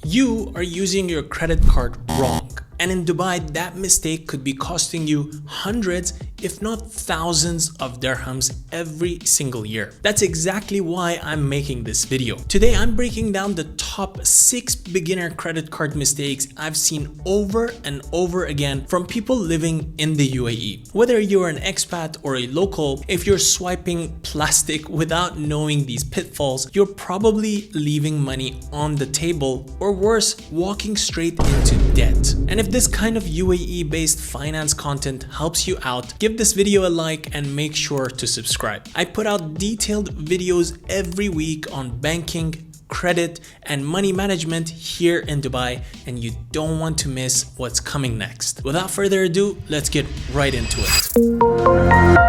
You are using your credit card wrong. And in Dubai, that mistake could be costing you hundreds, if not thousands of dirhams every single year. That's exactly why I'm making this video. Today, I'm breaking down the top 6 beginner credit card mistakes I've seen over and over again from people living in the UAE. Whether you're an expat or a local, if you're swiping plastic without knowing these pitfalls, you're probably leaving money on the table, or worse, walking straight into debt. And if this kind of UAE-based finance content helps you out, give this video a like and make sure to subscribe. I put out detailed videos every week on banking, credit, and money management here in Dubai, and you don't want to miss what's coming next. Without further ado, let's get right into it.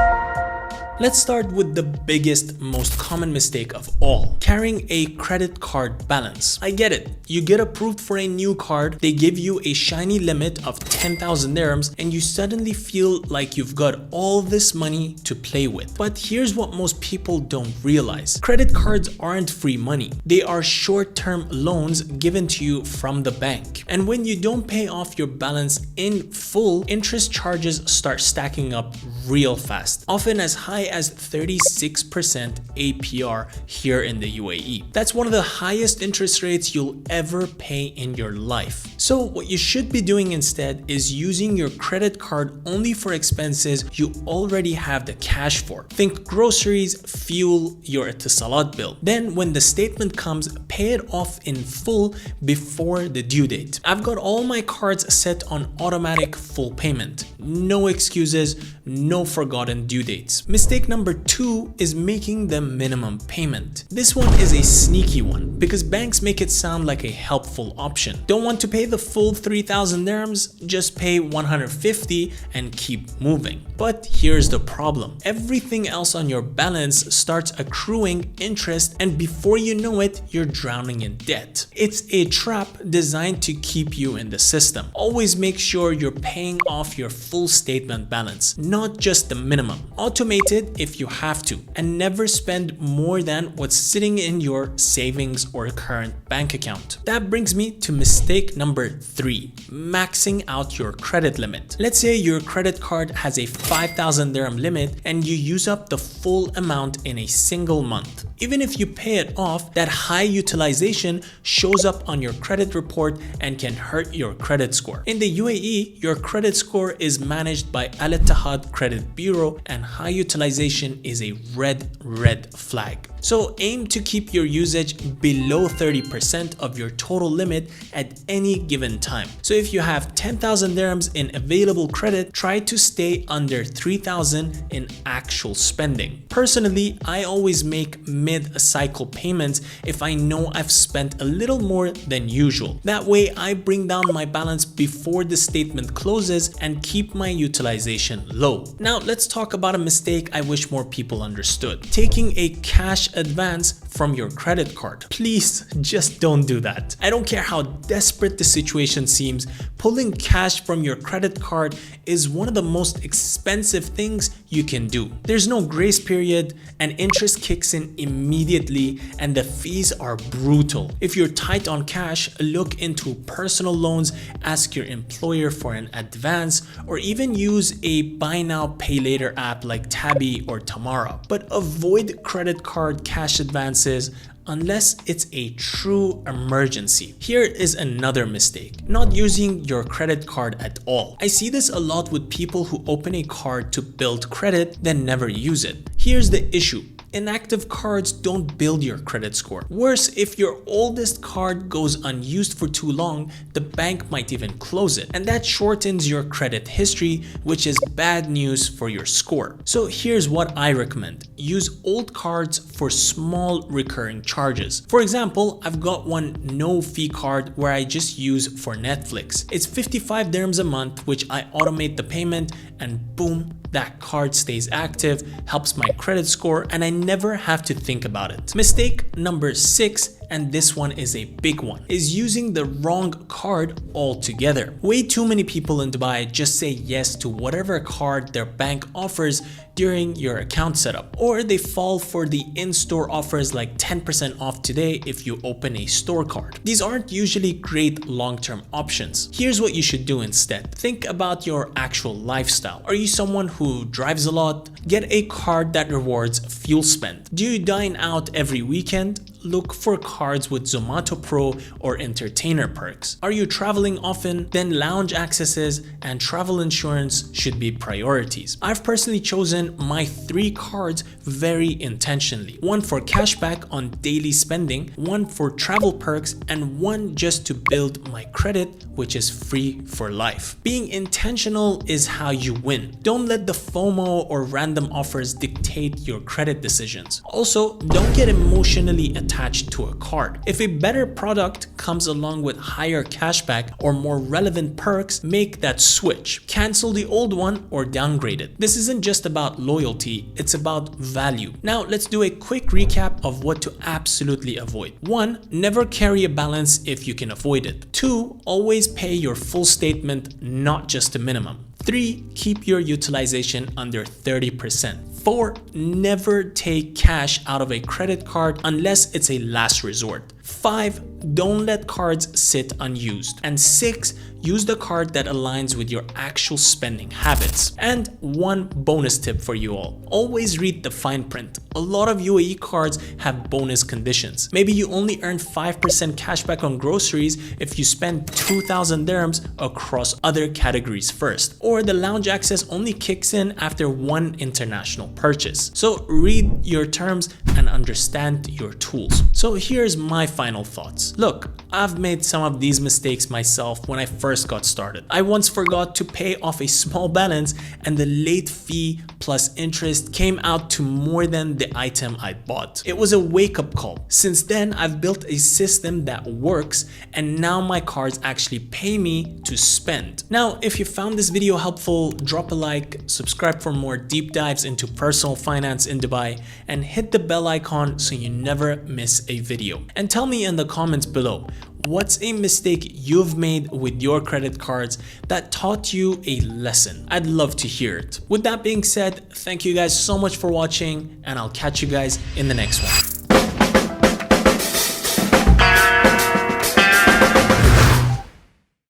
Let's start with the biggest, most common mistake of all: carrying a credit card balance. I get it. You get approved for a new card, they give you a shiny limit of 10,000 dirhams, and you suddenly feel like you've got all this money to play with. But here's what most people don't realize. Credit cards aren't free money. They are short-term loans given to you from the bank. And when you don't pay off your balance in full, interest charges start stacking up real fast, often as high as 36% APR here in the UAE. That's one of the highest interest rates you'll ever pay in your life. So what you should be doing instead is using your credit card only for expenses you already have the cash for. Think groceries, fuel, your etisalat bill. Then when the statement comes, pay it off in full before the due date. I've got all my cards set on automatic full payment. No excuses, no forgotten due dates. Mistake number 2 is making the minimum payment. This one is a sneaky one because banks make it sound like a helpful option. Don't want to pay the full 3,000 dirhams? Just pay 150 and keep moving. But here's the problem. Everything else on your balance starts accruing interest, and before you know it, you're drowning in debt. It's a trap designed to keep you in the system. Always make sure you're paying off your full statement balance, not just the minimum. Automate it if you have to, and never spend more than what's sitting in your savings or current bank account. That brings me to mistake number 3, maxing out your credit limit. Let's say your credit card has a 5,000 dirham limit and you use up the full amount in a single month. Even if you pay it off, that high utilization shows up on your credit report and can hurt your credit score. In the UAE, your credit score is managed by Etihad Credit Bureau, and high utilization is a red flag. So aim to keep your usage below 30% of your total limit at any given time. So if you have 10,000 dirhams in available credit, try to stay under 3,000 in actual spending. Personally, I always make mid-cycle payments if I know I've spent a little more than usual. That way I bring down my balance before the statement closes and keep my utilization low. Now let's talk about a mistake I wish more people understood: taking a cash advance from your credit card. Please just don't do that. I don't care how desperate the situation seems, pulling cash from your credit card is one of the most expensive things you can do. There's no grace period, and interest kicks in immediately, and the fees are brutal. If you're tight on cash, look into personal loans, ask your employer for an advance, or even use a buy now pay later app like Tabby or Tamara. But avoid credit card cash advances unless it's a true emergency. Here is another mistake: not using your credit card at all. I see this a lot with people who open a card to build credit then never use it. Here's the issue: inactive cards don't build your credit score. Worse, if your oldest card goes unused for too long, the bank might even close it, and that shortens your credit history, which is bad news for your score. So here's what I recommend: use old cards for small recurring charges. For example, I've got one no-fee card where I just use for Netflix. It's 55 dirhams a month, which I automate the payment, and boom, that card stays active, helps my credit score, and I never have to think about it. Mistake number 6 and this one is a big one, is using the wrong card altogether. Way too many people in Dubai just say yes to whatever card their bank offers during your account setup, or they fall for the in-store offers like 10% off today if you open a store card. These aren't usually great long-term options. Here's what you should do instead. Think about your actual lifestyle. Are you someone who drives a lot? Get a card that rewards fuel spend. Do you dine out every weekend? Look for cards with Zomato Pro or entertainer perks. Are you traveling often? Then lounge accesses and travel insurance should be priorities. I've personally chosen my 3 cards very intentionally. One for cashback on daily spending, one for travel perks, and one just to build my credit, which is free for life. Being intentional is how you win. Don't let the FOMO or random offers dictate your credit decisions. Also, don't get emotionally attached to a card. If a better product comes along with higher cashback or more relevant perks, make that switch. Cancel the old one or downgrade it. This isn't just about loyalty, it's about value. Now let's do a quick recap of what to absolutely avoid. 1. Never carry a balance if you can avoid it. 2. Always pay your full statement, not just the minimum. 3. Keep your utilization under 30%. 4. Never take cash out of a credit card unless it's a last resort. 5. Don't let cards sit unused. And 6. Use the card that aligns with your actual spending habits. And one bonus tip for you all. Always read the fine print. A lot of UAE cards have bonus conditions. Maybe you only earn 5% cashback on groceries if you spend 2,000 dirhams across other categories first. Or the lounge access only kicks in after one international purchase. So read your terms and understand your tools. So here's my final thoughts. Look, I've made some of these mistakes myself when I first got started. I once forgot to pay off a small balance and the late fee plus interest came out to more than the item I bought. It was a wake-up call. Since then, I've built a system that works and now my cards actually pay me to spend. Now, if you found this video helpful, drop a like, subscribe for more deep dives into personal finance in Dubai, and hit the bell icon so you never miss a video. And tell me in the comments below, what's a mistake you've made with your credit cards that taught you a lesson? I'd love to hear it. With that being said, thank you guys so much for watching, and I'll catch you guys in the next one.